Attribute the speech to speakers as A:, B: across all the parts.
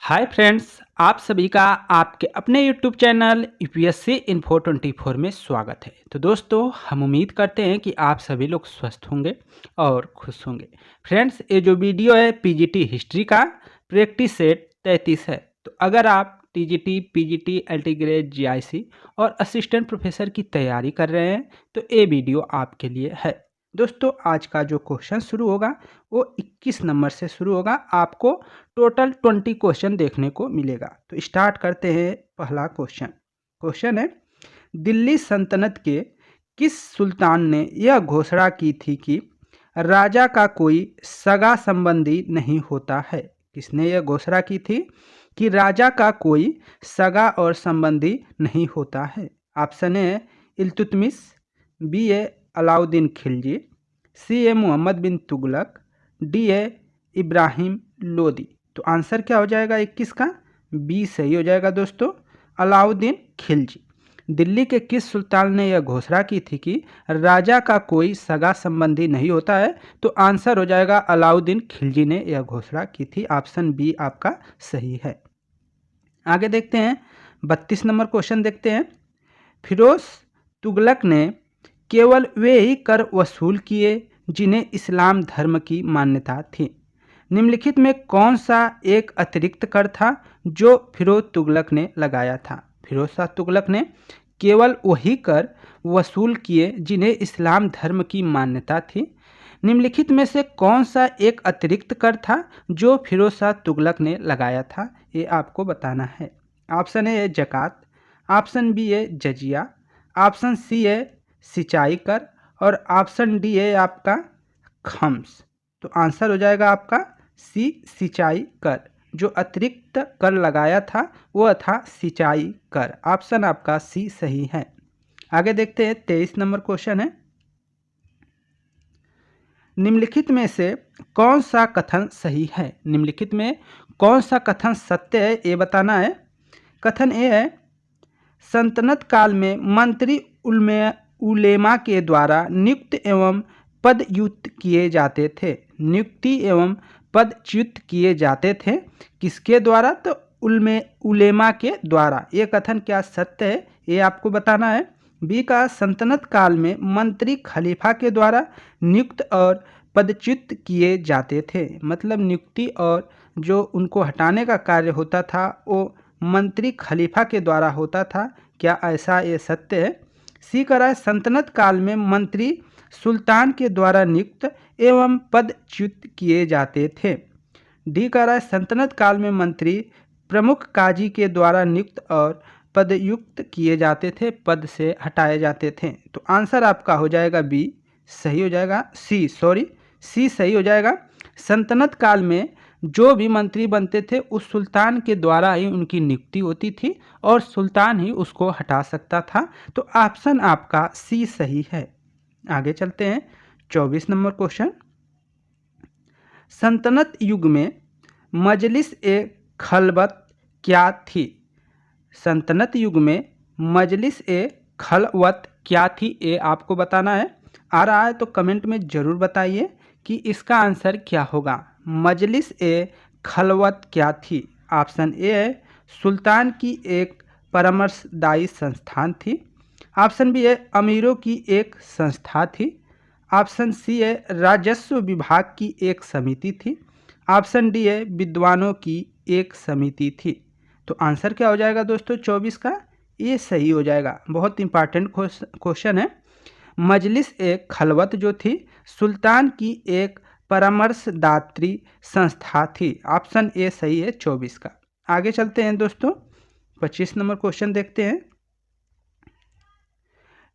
A: Hi friends, आप सभी का आपके अपने यूट्यूब चैनल यूपीएससी इन्फो 24 में स्वागत है। तो दोस्तों, हम उम्मीद करते हैं कि आप सभी लोग स्वस्थ होंगे और खुश होंगे। फ्रेंड्स, ये जो वीडियो है पीजीटी हिस्ट्री का प्रैक्टिस सेट 33 है। तो अगर आप TGT, PGT, LT grade, GIC और असिस्टेंट प्रोफेसर की तैयारी कर रहे हैं तो ये वीडियो आपके लिए है। दोस्तों, आज का जो क्वेश्चन शुरू होगा वो 21 नंबर से शुरू होगा। आपको टोटल 20 क्वेश्चन देखने को मिलेगा। तो स्टार्ट करते हैं। पहला क्वेश्चन है, दिल्ली सल्तनत के किस सुल्तान ने यह घोषणा की थी कि राजा का कोई सगा संबंधी नहीं होता है? किसने यह घोषणा की थी कि राजा का कोई सगा और संबंधी नहीं होता है? Option A Iltutmish, B A Alauddin Khilji, C A Mohammad bin Tughlaq, D A Ibrahim Lodi. तो आंसर क्या हो जाएगा 21 का? बी सही हो जाएगा दोस्तों, अलाउद्दीन खिलजी। दिल्ली के किस सुल्तान ने यह घोषणा की थी कि राजा का कोई सगा संबंधी नहीं होता है? तो आंसर हो जाएगा अलाउद्दीन खिलजी ने यह घोषणा की थी। ऑप्शन बी आपका सही है। आगे देखते हैं, 32 नंबर क्वेश्चन देखते हैं। फिरोज तुगलक ने केवल वे ही कर वसूल किए जिन्हें इस्लाम धर्म की मान्यता थी। निम्नलिखित में कौन सा एक अतिरिक्त कर था जो फिरोज तुगलक ने लगाया था? फिरोज शाह तुगलक ने केवल वही कर वसूल किए जिन्हें इस्लाम धर्म की मान्यता थी। निम्नलिखित में से कौन सा एक अतिरिक्त कर था जो फिरोज शाह तुगलक ने लगाया था? ये आपको बताना है। ऑप्शन ए जकात, ऑप्शन बी ए जजिया, ऑप्शन सी ए सिंचाई कर और ऑप्शन डी है आपका खम्स। तो आंसर हो जाएगा आपका सी सिंचाई कर। जो अतिरिक्त कर लगाया था वह था सिंचाई कर। ऑप्शन आपका सी सही है। आगे देखते हैं, 23 नंबर क्वेश्चन है। निम्नलिखित में से कौन सा कथन सही है? निम्नलिखित में कौन सा कथन सत्य है ये बताना है। कथन ए है, सल्तनत काल में मंत्री उलेमा के द्वारा नियुक्त एवं पदच्युत किए जाते थे। नियुक्ति एवं पदच्युत किए जाते थे किसके द्वारा? तो उलेमा के द्वारा। ये कथन क्या सत्य है ये आपको बताना है। बी का, सल्तनत काल में मंत्री खलीफा के द्वारा नियुक्त और पदच्युत किए जाते थे। मतलब नियुक्ति और जो उनको हटाने का कार्य होता था वो मंत्री खलीफा के द्वारा होता था। क्या ऐसा ये सत्य है? सी कह रहा है, सल्तनत काल में मंत्री सुल्तान के द्वारा नियुक्त एवं पदच्युत किए जाते थे। डी कह रहा है, सल्तनत काल में मंत्री प्रमुख काजी के द्वारा नियुक्त और पदयुक्त किए जाते थे, पद से हटाए जाते थे। तो आंसर आपका हो जाएगा बी सही हो जाएगा, सी सही हो जाएगा। सल्तनत काल में जो भी मंत्री बनते थे उस सुल्तान के द्वारा ही उनकी नियुक्ति होती थी और सुल्तान ही उसको हटा सकता था। तो ऑप्शन आपका सी सही है। आगे चलते हैं, 24 नंबर क्वेश्चन। सल्तनत युग में मजलिस ए खलवत क्या थी? सल्तनत युग में मजलिस ए खलवत क्या थी ये आपको बताना है। आ रहा है तो कमेंट में ज़रूर बताइए कि इसका आंसर क्या होगा। मजलिस ए खलवत क्या थी? ऑप्शन ए है, सुल्तान की एक परामर्शदायी संस्थान थी। ऑप्शन बी है, अमीरों की एक संस्था थी। ऑप्शन सी है, राजस्व विभाग की एक समिति थी। ऑप्शन डी है, विद्वानों की एक समिति थी। तो आंसर क्या हो जाएगा दोस्तों 24 का? ये सही हो जाएगा। बहुत इंपॉर्टेंट क्वेश्चन है। मजलिस ए खलवत जो थी सुल्तान की एक परामर्शदात्री संस्था थी। ऑप्शन ए सही है 24 का। आगे चलते हैं दोस्तों, 25 नंबर क्वेश्चन देखते हैं।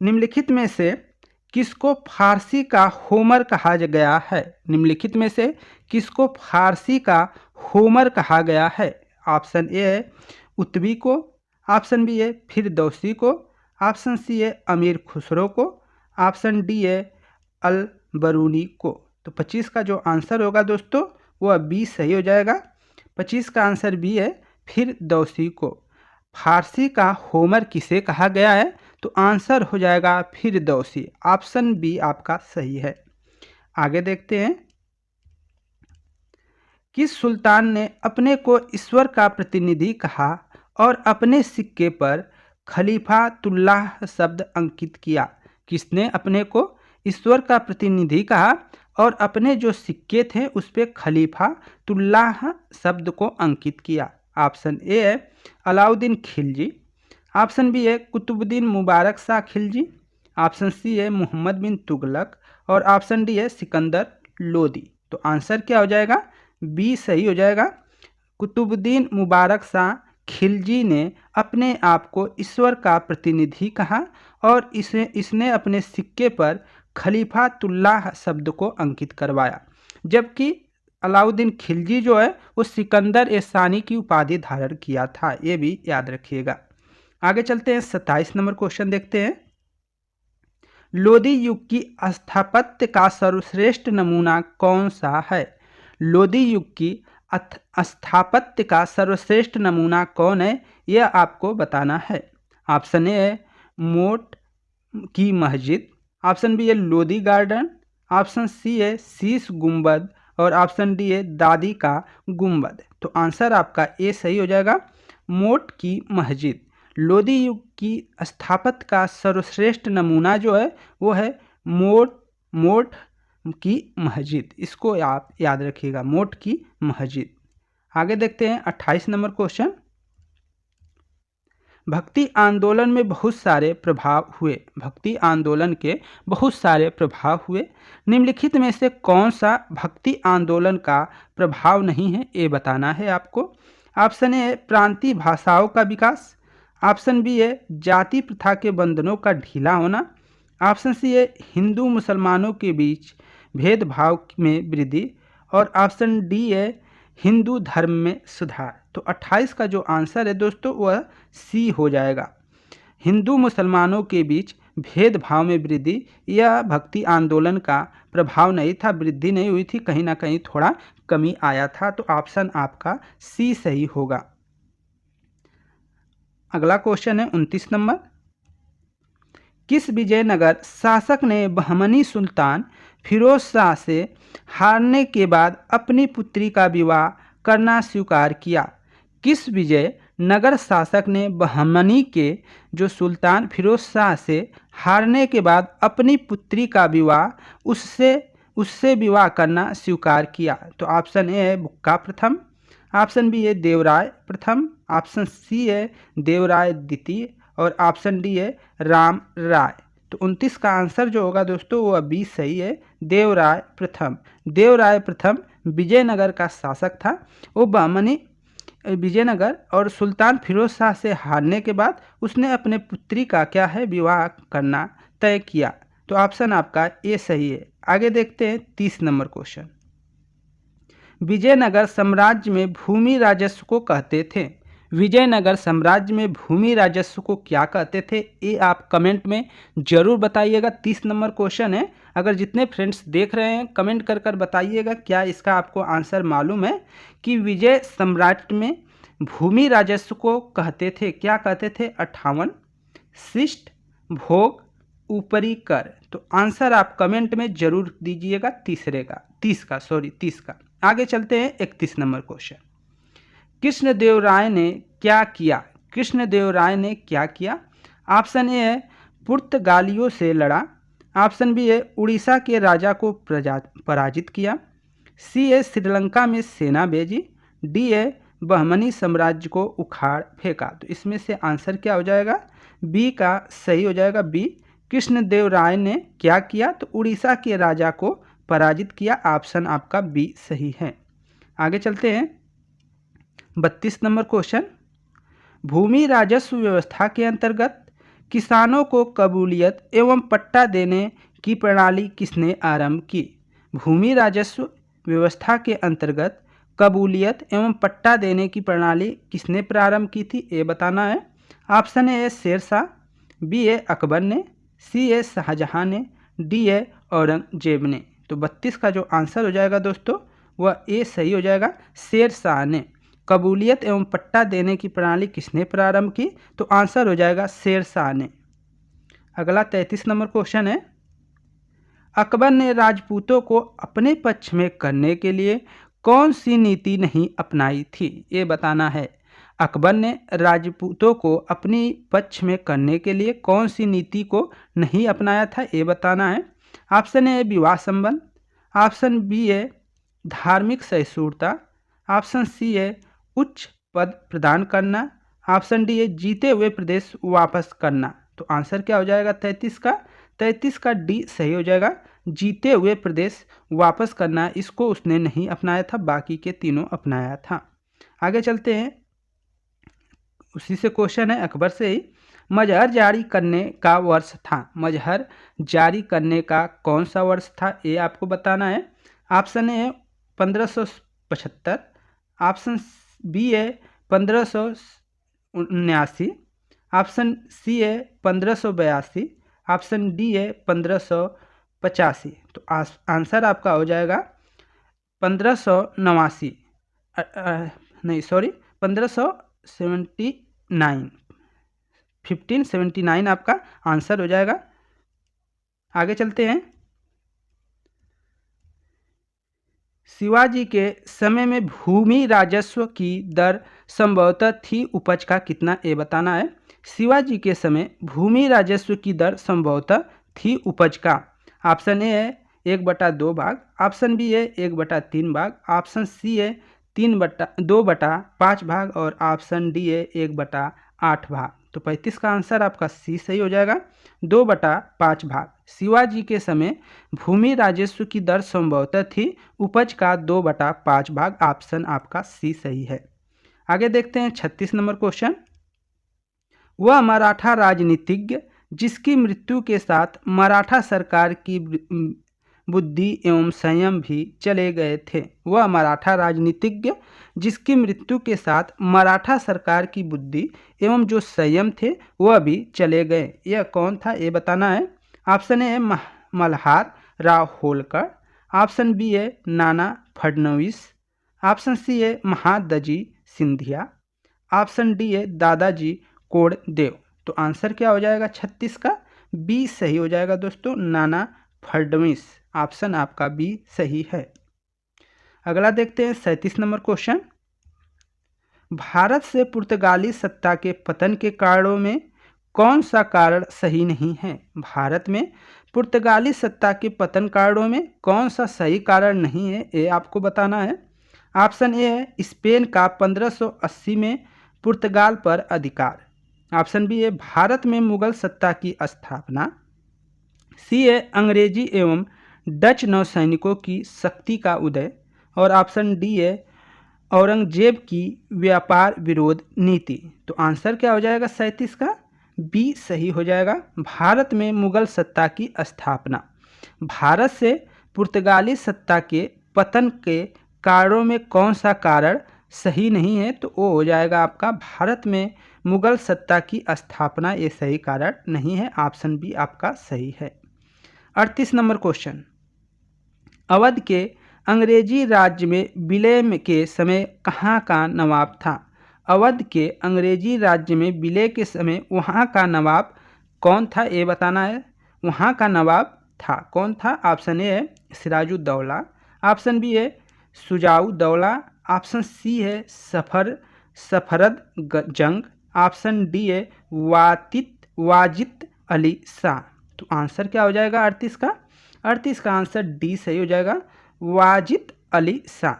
A: निम्नलिखित में से किसको फारसी का होमर कहा गया है? निम्नलिखित में से किसको फारसी का होमर कहा गया है? ऑप्शन ए है उत्बी को, ऑप्शन बी है फिरदौसी को, ऑप्शन सी है अमीर खुसरो को, ऑप्शन डी है अल बरूनी को। तो 25 का जो आंसर होगा दोस्तों वह बी सही हो जाएगा। 25 का आंसर बी है फिरदौसी को। फारसी का होमर किसे कहा गया है? तो आंसर हो जाएगा फिरदौसी। ऑप्शन बी आपका सही है। आगे देखते हैं, किस सुल्तान ने अपने को ईश्वर का प्रतिनिधि कहा और अपने सिक्के पर खलीफातुल्लाह शब्द अंकित किया? किसने अपने को ईश्वर का प्रतिनिधि कहा और अपने जो सिक्के थे उस पे खलीफातुल्लाह शब्द को अंकित किया? ऑप्शन ए है अलाउद्दीन खिलजी, ऑप्शन बी है कुतुबुद्दीन मुबारक शाह खिलजी, ऑप्शन सी है मोहम्मद बिन तुगलक और ऑप्शन डी है सिकंदर लोदी। तो आंसर क्या हो जाएगा? बी सही हो जाएगा। कुतुबुद्दीन मुबारक शाह खिलजी ने अपने आप को ईश्वर का प्रतिनिधि कहा और इसने अपने सिक्के पर खलीफातुल्लाह शब्द को अंकित करवाया, जबकि अलाउद्दीन खिलजी जो है वो सिकंदर ए सानी की उपाधि धारण किया था। ये भी याद रखिएगा। आगे चलते हैं, 27 नंबर क्वेश्चन देखते हैं। लोदी युग की स्थापत्य का सर्वश्रेष्ठ नमूना कौन सा है? लोदी युग की स्थापत्य का सर्वश्रेष्ठ नमूना कौन है, यह आपको बताना है। ऑप्शन ए है मोट की मस्जिद, ऑप्शन बी है लोदी गार्डन, ऑप्शन सी है शीश गुंबद और ऑप्शन डी है दादी का गुंबद। तो आंसर आपका ए सही हो जाएगा, मोट की मस्जिद। लोदी युग की स्थापत्य का सर्वश्रेष्ठ नमूना जो है वो है मोट की मस्जिद। इसको आप याद रखिएगा, मोट की मस्जिद। आगे देखते हैं 28 नंबर क्वेश्चन। भक्ति आंदोलन में बहुत सारे प्रभाव हुए। भक्ति आंदोलन के बहुत सारे प्रभाव हुए। निम्नलिखित में से कौन सा भक्ति आंदोलन का प्रभाव नहीं है, ये बताना है आपको। ऑप्शन ए प्रांतीय भाषाओं का विकास, ऑप्शन बी है जाति प्रथा के बंधनों का ढीला होना, ऑप्शन सी है हिंदू मुसलमानों के बीच भेदभाव में वृद्धि और ऑप्शन डी है हिंदू धर्म में सुधार। तो 28 का जो आंसर है दोस्तों वह सी हो जाएगा। हिंदू मुसलमानों के बीच भेदभाव में वृद्धि, यह भक्ति आंदोलन का प्रभाव नहीं था, वृद्धि नहीं हुई थी, कहीं ना कहीं थोड़ा कमी आया था। तो ऑप्शन आपका सी सही होगा। अगला क्वेश्चन है 29 नंबर। किस विजयनगर शासक ने बहमनी सुल्तान फिरोज शाह से हारने के बाद अपनी पुत्री का विवाह करना स्वीकार किया? किस विजयनगर शासक ने बहमनी के जो सुल्तान फिरोज शाह से हारने के बाद अपनी पुत्री का विवाह उससे विवाह करना स्वीकार किया? तो ऑप्शन ए है बुक्का प्रथम, ऑप्शन बी है देवराय प्रथम, ऑप्शन सी है देवराय द्वितीय और ऑप्शन डी है राम राय। तो 29 का आंसर जो होगा दोस्तों वह बी सही है, देवराय प्रथम। देवराय प्रथम विजयनगर का शासक था। वो बहमनी विजयनगर और सुल्तान फिरोज शाह से हारने के बाद उसने अपने पुत्री का क्या है विवाह करना तय किया। तो ऑप्शन आपका ए सही है। आगे देखते हैं 30 नंबर क्वेश्चन। विजयनगर साम्राज्य में भूमि राजस्व को कहते थे। विजयनगर साम्राज्य में भूमि राजस्व को क्या कहते थे, ये आप कमेंट में जरूर बताइएगा। 30 नंबर क्वेश्चन है। अगर जितने फ्रेंड्स देख रहे हैं कमेंट कर कर बताइएगा क्या इसका आपको आंसर मालूम है कि विजय सम्राट में भूमि राजस्व को कहते थे, क्या कहते थे? 58, शिष्ट, भोग, ऊपरी कर। तो आंसर आप कमेंट में जरूर दीजिएगा 30 का। आगे चलते हैं 31 नंबर क्वेश्चन। कृष्णदेवराय ने क्या किया? कृष्णदेवराय ने क्या किया? ऑप्शन ए है पुर्तगालियों से लड़ा, ऑप्शन बी है उड़ीसा के राजा को पराजित किया, सी है श्रीलंका में सेना भेजी, डी है बहमनी साम्राज्य को उखाड़ फेंका। तो इसमें से आंसर क्या हो जाएगा? बी का सही हो जाएगा, बी। कृष्णदेवराय ने क्या किया? तो उड़ीसा के राजा को पराजित किया। ऑप्शन आपका बी सही है। आगे चलते हैं 32 नंबर क्वेश्चन। भूमि राजस्व व्यवस्था के अंतर्गत किसानों को कबूलियत एवं पट्टा देने की प्रणाली किसने आरंभ की? भूमि राजस्व व्यवस्था के अंतर्गत कबूलियत एवं पट्टा देने की प्रणाली किसने प्रारंभ की थी, ये बताना है। ऑप्शन ए शेरशाह, बी है अकबर ने, सी है शाहजहां ने, डी है औरंगजेब ने। तो 32 का जो आंसर हो जाएगा दोस्तों वह ए सही हो जाएगा, शेरशाह ने। कबूलियत एवं पट्टा देने की प्रणाली किसने प्रारंभ की? तो आंसर हो जाएगा शेरशाह ने। अगला 33 नंबर क्वेश्चन है। अकबर ने राजपूतों को अपने पक्ष में करने के लिए कौन सी नीति नहीं अपनाई थी, ये बताना है। अकबर ने राजपूतों को अपनी पक्ष में करने के लिए कौन सी नीति को नहीं अपनाया था, ये बताना है। ऑप्शन ए विवाह संबंध, ऑप्शन बी है धार्मिक सहिष्णुता, ऑप्शन सी है उच्च पद प्रदान करना, ऑप्शन डी है जीते हुए प्रदेश वापस करना। तो आंसर क्या हो जाएगा 33 का डी सही हो जाएगा। जीते हुए प्रदेश वापस करना, इसको उसने नहीं अपनाया था, बाकी के तीनों अपनाया था। आगे चलते हैं, उसी से क्वेश्चन है अकबर से ही। मजहर जारी करने का वर्ष था, मजहर जारी करने का कौन सा वर्ष था, ये आपको बताना है। ऑप्शन ए 1575, ऑप्शन बी है 1579, ऑप्शन सी है 1582, ऑप्शन डी है 1585। तो आंसर आपका हो जाएगा 1589, नहीं सॉरी 1579, 1579 आपका आंसर हो जाएगा। आगे चलते हैं, शिवाजी के समय में भूमि राजस्व की दर संभवतः थी उपज का कितना, ये बताना है। शिवाजी के समय भूमि राजस्व की दर संभवतः थी उपज का। ऑप्शन ए है 1/2 भाग, ऑप्शन बी है 1/3 भाग, ऑप्शन सी है 2/5 भाग और ऑप्शन डी है 1/8 भाग। तो 35 का आंसर आपका सी सही हो जाएगा, 2/5 भाग। शिवाजी के समय भूमि राजस्व की दर संभवतः थी उपज का 2/5 भाग, ऑप्शन आपका सी सही है। आगे देखते हैं 36 नंबर क्वेश्चन। वह मराठा राजनीतिज्ञ जिसकी मृत्यु के साथ मराठा सरकार की बुद्धि एवं संयम भी चले गए थे, वह मराठा राजनीतिज्ञ जिसकी मृत्यु के साथ मराठा सरकार की बुद्धि एवं जो संयम थे वह भी चले गए, यह कौन था, ये बताना है। ऑप्शन ए है मल्हार राव होलकर, ऑप्शन बी है नाना फडणवीस, ऑप्शन सी है महादजी सिंधिया, ऑप्शन डी है दादाजी कोंडदेव। तो आंसर क्या हो जाएगा 36 का बी सही हो जाएगा दोस्तों, नाना फडणवीस। ऑप्शन आपका बी सही है। अगला देखते हैं 37 नंबर क्वेश्चन। भारत से पुर्तगाली सत्ता के पतन के कारणों में कौन सा कारण सही नहीं है, भारत में पुर्तगाली सत्ता के पतन कारणों में कौन सा सही कारण नहीं है, ये आपको बताना है। ऑप्शन ए है स्पेन का 1580 में पुर्तगाल पर अधिकार, ऑप्शन बी है भारत में मुगल सत्ता की स्थापना, सी है अंग्रेजी एवं डच नौसैनिकों की शक्ति का उदय और ऑप्शन डी है औरंगजेब की व्यापार विरोध नीति। तो आंसर क्या हो जाएगा 37 का बी सही हो जाएगा, भारत में मुगल सत्ता की स्थापना। भारत से पुर्तगाली सत्ता के पतन के कारणों में कौन सा कारण सही नहीं है, तो वो हो जाएगा आपका भारत में मुगल सत्ता की स्थापना, ये सही कारण नहीं है, ऑप्शन बी आपका सही है। 38 नंबर क्वेश्चन। अवध के अंग्रेजी राज्य में विलय के समय कहाँ का नवाब था, अवध के अंग्रेजी राज्य में विलय के समय वहाँ का नवाब कौन था, ये बताना है। वहाँ का नवाब था कौन था, ऑप्शन ए है सिराजुद्दौला, ऑप्शन बी है शुजाउद्दौला, ऑप्शन सी है सफरद जंग, ऑप्शन डी है वाजिद अली शाह। तो आंसर क्या हो जाएगा 38 का आंसर डी सही हो जाएगा, वाजिद अली शाह।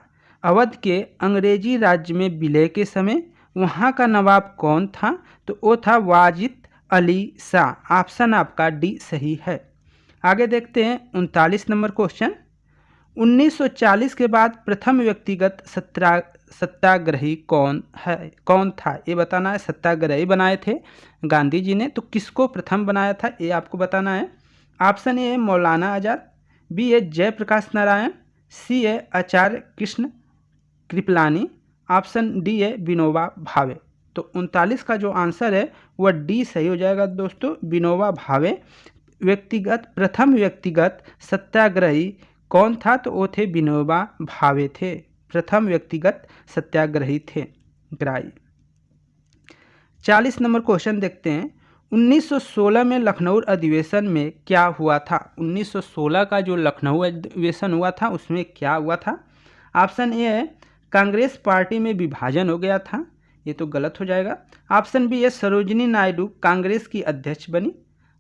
A: अवध के अंग्रेजी राज्य में विलय के समय वहाँ का नवाब कौन था, तो वो था वाजिद अली शाह, ऑप्शन आपका डी सही है। आगे देखते हैं 39 नंबर क्वेश्चन। 1940 के बाद प्रथम व्यक्तिगत सत्याग्रही कौन था, ये बताना है। सत्याग्रही बनाए थे गांधी जी ने, तो किसको प्रथम बनाया था, ये आपको बताना है। ऑप्शन ए है मौलाना आज़ाद, बी है जयप्रकाश नारायण, सी है आचार्य कृष्ण कृपलानी, ऑप्शन डी है विनोबा भावे। तो 39 का जो आंसर है वह डी सही हो जाएगा दोस्तों, विनोबा भावे प्रथम व्यक्तिगत सत्याग्रही कौन था, तो वो थे विनोबा भावे थे, प्रथम व्यक्तिगत सत्याग्रही थे ग्राही। 40 नंबर क्वेश्चन देखते हैं। 1916 में लखनऊ अधिवेशन में क्या हुआ था, 1916 का जो लखनऊ अधिवेशन हुआ था उसमें क्या हुआ था। ऑप्शन ए है कांग्रेस पार्टी में विभाजन हो गया था, ये तो गलत हो जाएगा। ऑप्शन बी है सरोजिनी नायडू कांग्रेस की अध्यक्ष बनी।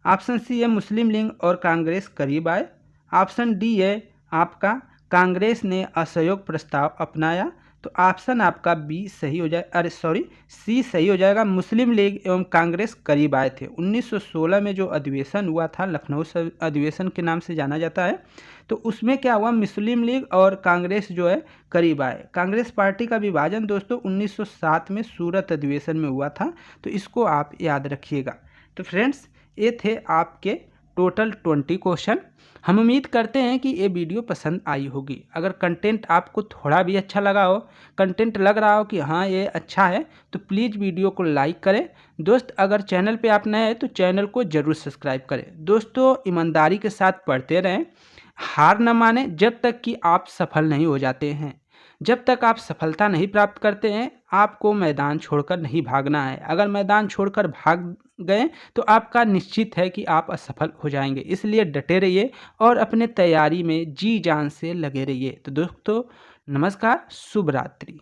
A: ऑप्शन सी है मुस्लिम लीग और कांग्रेस करीब आए। ऑप्शन डी है आपका कांग्रेस ने असहयोग प्रस्ताव अपनाया। तो ऑप्शन आपका बी सही हो जाए, अरे सॉरी, सी सही हो जाएगा, मुस्लिम लीग एवं कांग्रेस करीब आए थे। 1916 में जो अधिवेशन हुआ था, लखनऊ अधिवेशन के नाम से जाना जाता है, तो उसमें क्या हुआ, मुस्लिम लीग और कांग्रेस जो है करीब आए। कांग्रेस पार्टी का विभाजन दोस्तों 1907 में सूरत अधिवेशन में हुआ था, तो इसको आप याद रखिएगा। तो फ्रेंड्स, ये थे आपके टोटल 20 क्वेश्चन। हम उम्मीद करते हैं कि ये वीडियो पसंद आई होगी। अगर कंटेंट आपको थोड़ा भी अच्छा लगा हो, कंटेंट लग रहा हो कि हाँ ये अच्छा है, तो प्लीज़ वीडियो को लाइक करें। दोस्त, अगर चैनल पे आप नए हैं तो चैनल को ज़रूर सब्सक्राइब करें। दोस्तों, ईमानदारी के साथ पढ़ते रहें, हार न माने जब तक कि आप सफल नहीं हो जाते हैं। जब तक आप सफलता नहीं प्राप्त करते हैं, आपको मैदान छोड़कर नहीं भागना है। अगर मैदान छोड़कर भाग गए तो आपका निश्चित है कि आप असफल हो जाएंगे। इसलिए डटे रहिए और अपने तैयारी में जी जान से लगे रहिए। तो दोस्तों, नमस्कार, शुभ रात्रि।